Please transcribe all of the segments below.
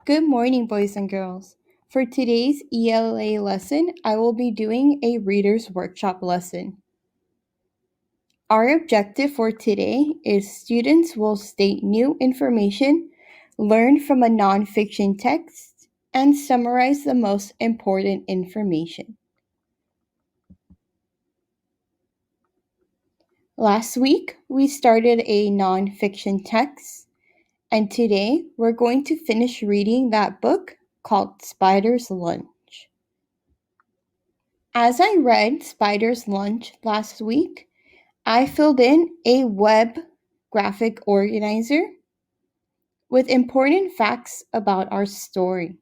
Good morning, boys and girls. For today's ELA lesson, I will be doing a reader's workshop lesson. Our objective for today is students will state new information, learn from a nonfiction text, and summarize the most important information. Last week, we started a nonfiction text, and today we're going to finish reading that book called Spider's Lunch. As I read Spider's Lunch last week, I filled in a web graphic organizer with important facts about our story.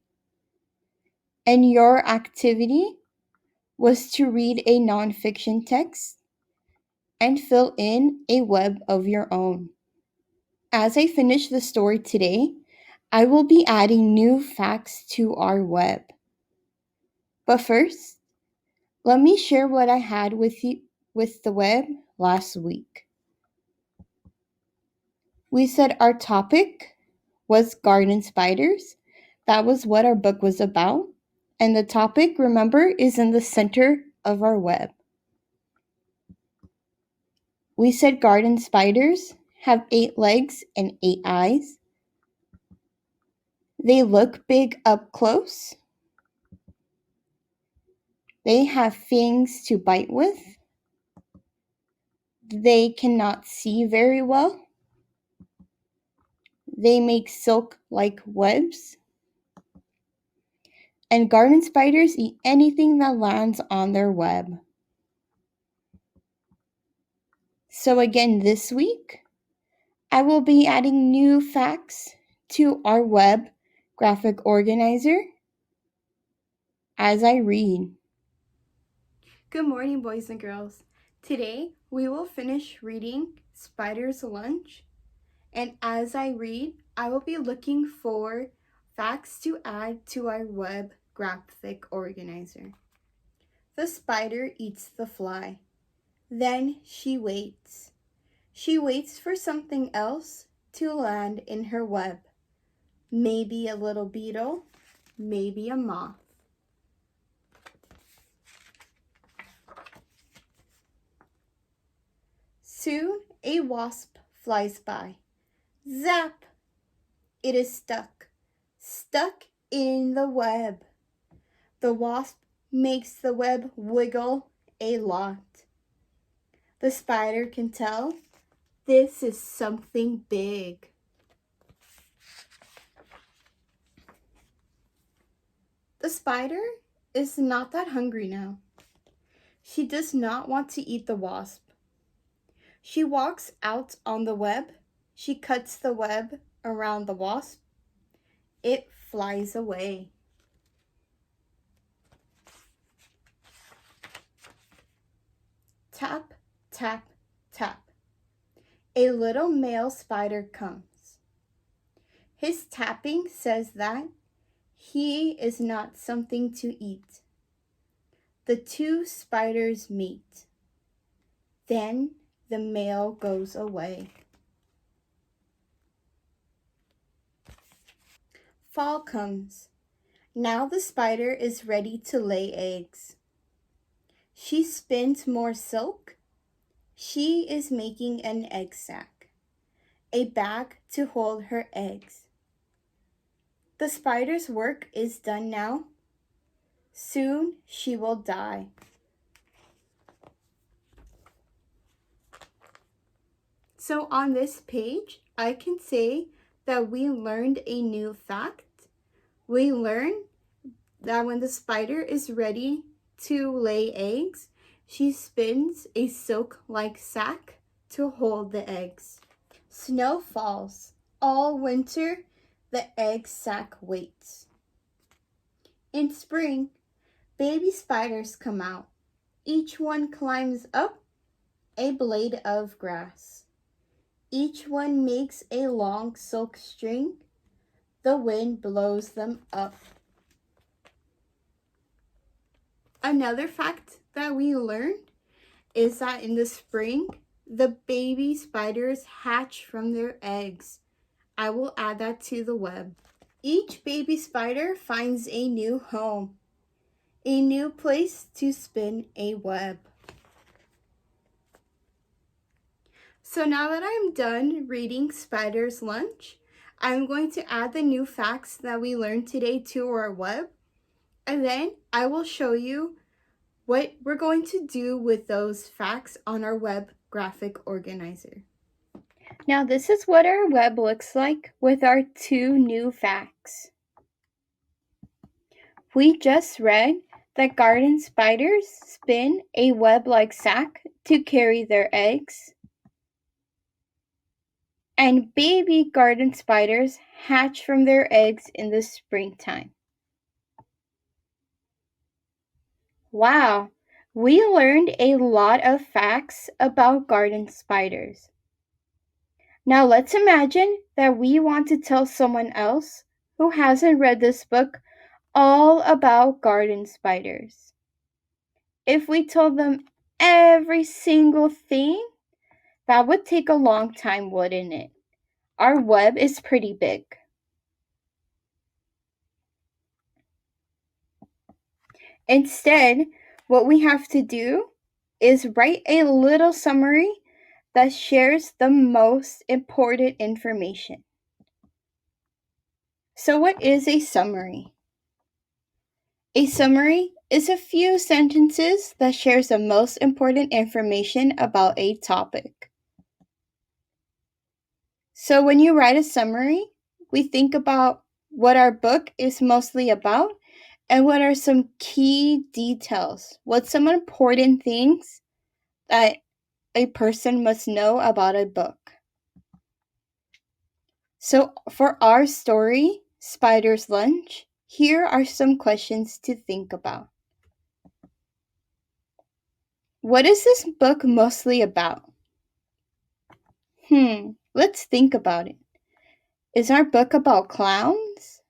And your activity was to read a nonfiction text and fill in a web of your own. As I finish the story today, I will be adding new facts to our web. But first, let me share what I had with the web last week. We said our topic was garden spiders. That was what our book was about. And the topic, remember, is in the center of our web. We said garden spiders have 8 legs and 8 eyes. They look big up close. They have fangs to bite with. They cannot see very well. They make silk-like webs. And garden spiders eat anything that lands on their web. So again, this week, I will be adding new facts to our web graphic organizer as I read. Good morning, boys and girls. Today, we will finish reading Spider's Lunch, and as I read, I will be looking for facts to add to our web graphic organizer. The spider eats the fly. Then she waits. She waits for something else to land in her web. Maybe a little beetle, maybe a moth. Soon a wasp flies by. Zap! It is stuck in the web. The wasp makes the web wiggle a lot. The spider can tell this is something big. The spider is not that hungry now. She does not want to eat the wasp. She walks out on the web. She cuts the web around the wasp. It flies away. Tap, tap, tap. A little male spider comes. His tapping says that he is not something to eat. The two spiders meet. Then the male goes away. Fall comes. Now the spider is ready to lay eggs. She spins more silk. She is making an egg sac, a bag to hold her eggs. The spider's work is done now. Soon she will die. So on this page, I can say that we learned a new fact. We learned that when the spider is ready to lay eggs, she spins a silk-like sack to hold the eggs. Snow falls. All winter, the egg sac waits. In spring, baby spiders come out. Each one climbs up a blade of grass. Each one makes a long silk string. The wind blows them up. Another fact that we learned is that in the spring, the baby spiders hatch from their eggs. I will add that to the web. Each baby spider finds a new home, a new place to spin a web. So now that I'm done reading Spider's Lunch, I'm going to add the new facts that we learned today to our web, and then I will show you what we're going to do with those facts on our web graphic organizer. Now this is what our web looks like with our 2 new facts. We just read that garden spiders spin a web-like sac to carry their eggs, and baby garden spiders hatch from their eggs in the springtime. Wow, we learned a lot of facts about garden spiders. Now let's imagine that we want to tell someone else who hasn't read this book all about garden spiders. If we told them every single thing, that would take a long time, wouldn't it? Our web is pretty big. Instead, what we have to do is write a little summary that shares the most important information. So what is a summary? A summary is a few sentences that shares the most important information about a topic. So when you write a summary, we think about what our book is mostly about and what are some key details, what's some important things that a person must know about a book. So for our story, Spider's Lunch, here are some questions to think about. What is this book mostly about? Let's think about it. Is our book about clowns?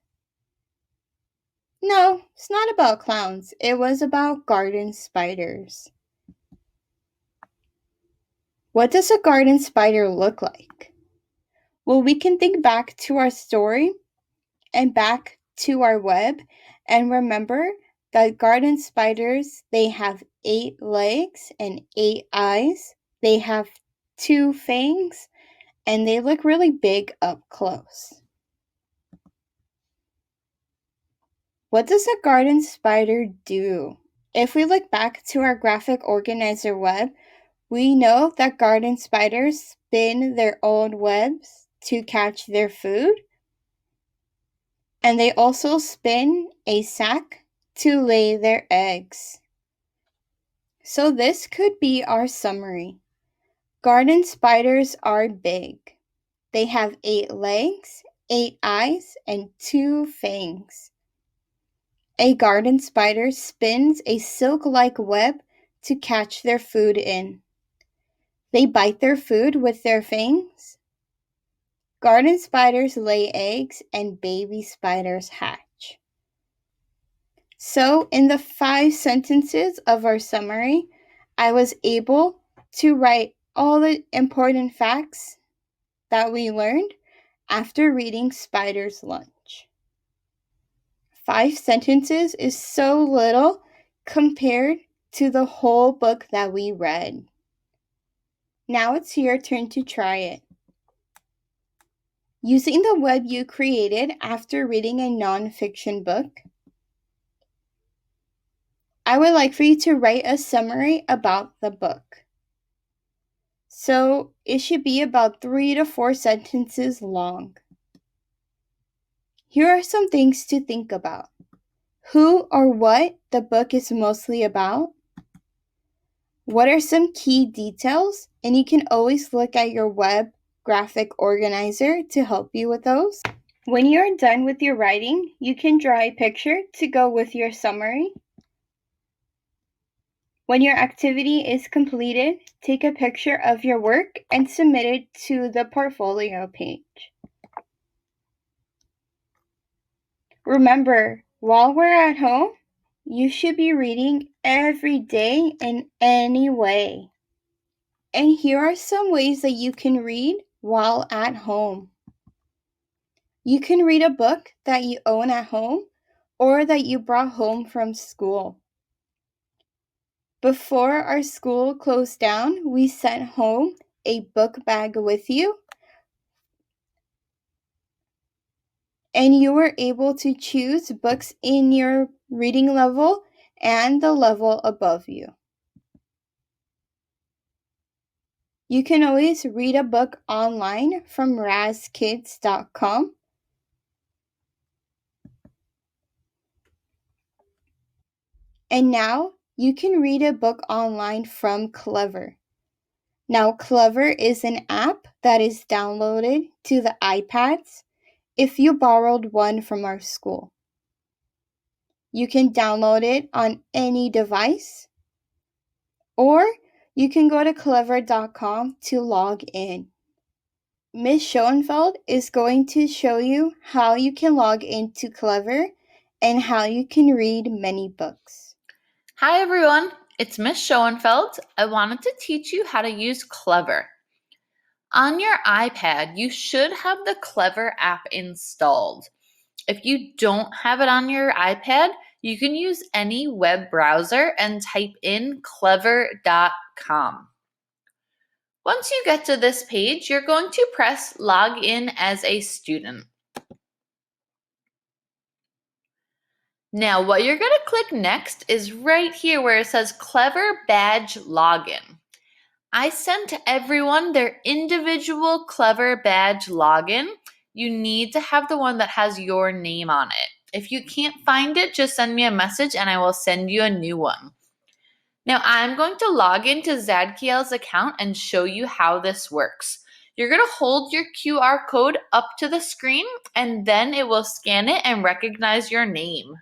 No, it's not about clowns. It was about garden spiders. What does a garden spider look like? Well, we can think back to our story and back to our web and remember that garden spiders, they have 8 legs and 8 eyes. They have 2 fangs and they look really big up close. What does a garden spider do? If we look back to our graphic organizer web, we know that garden spiders spin their own webs to catch their food, and they also spin a sac to lay their eggs. So this could be our summary. Garden spiders are big. They have 8 legs, 8 eyes, and 2 fangs. A garden spider spins a silk-like web to catch their food in. They bite their food with their fangs. Garden spiders lay eggs and baby spiders hatch. So in the 5 sentences of our summary, I was able to write all the important facts that we learned after reading Spider's Lunch. 5 sentences is so little compared to the whole book that we read. Now it's your turn to try it. Using the web you created after reading a nonfiction book, I would like for you to write a summary about the book. So it should be about 3 to 4 sentences long. Here are some things to think about. Who or what the book is mostly about? What are some key details? And you can always look at your web graphic organizer to help you with those. When you're done with your writing, you can draw a picture to go with your summary. When your activity is completed, take a picture of your work and submit it to the portfolio page. Remember, while we're at home, you should be reading every day in any way. And here are some ways that you can read while at home. You can read a book that you own at home or that you brought home from school. Before our school closed down, we sent home a book bag with you, and you were able to choose books in your reading level and the level above you. You can always read a book online from razkids.com. And now you can read a book online from Clever. Now, Clever is an app that is downloaded to the iPads if you borrowed one from our school. You can download it on any device, or you can go to clever.com to log in. Ms. Schoenfeld is going to show you how you can log into Clever and how you can read many books. Hi everyone, it's Ms. Schoenfeld. I wanted to teach you how to use Clever. On your iPad, you should have the Clever app installed. If you don't have it on your iPad, you can use any web browser and type in clever.com. Once you get to this page, you're going to press Log in as a student. Now, what you're going to click next is right here where it says Clever Badge Login. I sent everyone their individual Clever Badge login. You need to have the one that has your name on it. If you can't find it, just send me a message and I will send you a new one. Now I'm going to log into Zadkiel's account and show you how this works. You're going to hold your QR code up to the screen and then it will scan it and recognize your name.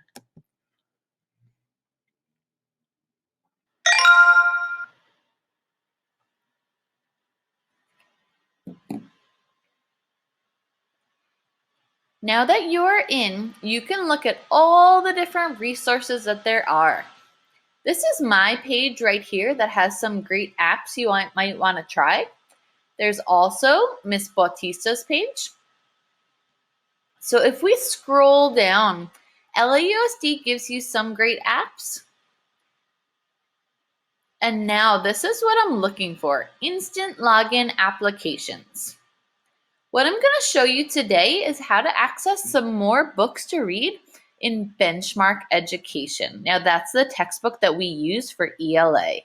Now that you are in, you can look at all the different resources that there are. This is my page right here that has some great apps you might want to try. There's also Miss Bautista's page. So if we scroll down, LAUSD gives you some great apps. And now this is what I'm looking for, instant login applications. What I'm going to show you today is how to access some more books to read in Benchmark Education. Now that's the textbook that we use for ELA.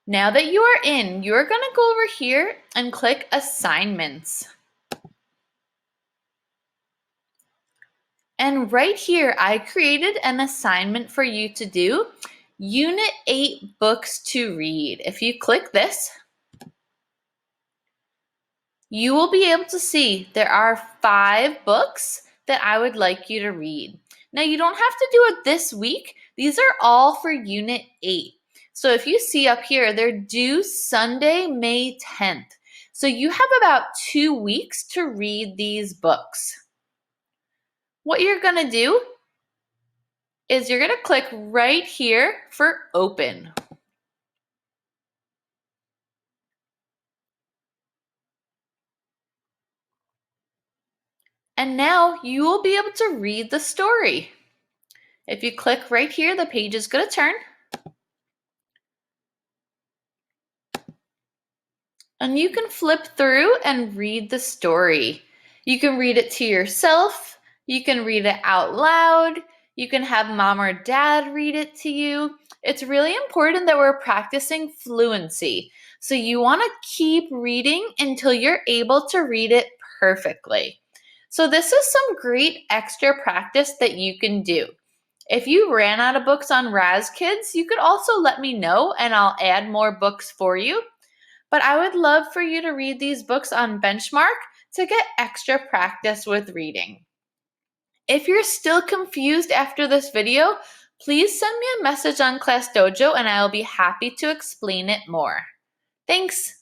Now that you are in, you're going to go over here and click Assignments. And right here, I created an assignment for you to do, Unit 8 Books to Read. If you click this, you will be able to see there are 5 books that I would like you to read. Now, you don't have to do it this week. These are all for Unit 8. So if you see up here, they're due Sunday, May 10th. So you have about 2 weeks to read these books. What you're going to do is you're going to click right here for Open. And now you will be able to read the story. If you click right here, the page is going to turn. And you can flip through and read the story. You can read it to yourself. You can read it out loud. You can have mom or dad read it to you. It's really important that we're practicing fluency. So you want to keep reading until you're able to read it perfectly. So this is some great extra practice that you can do. If you ran out of books on RazKids, you could also let me know and I'll add more books for you. But I would love for you to read these books on Benchmark to get extra practice with reading. If you're still confused after this video, please send me a message on Class Dojo and I will be happy to explain it more. Thanks!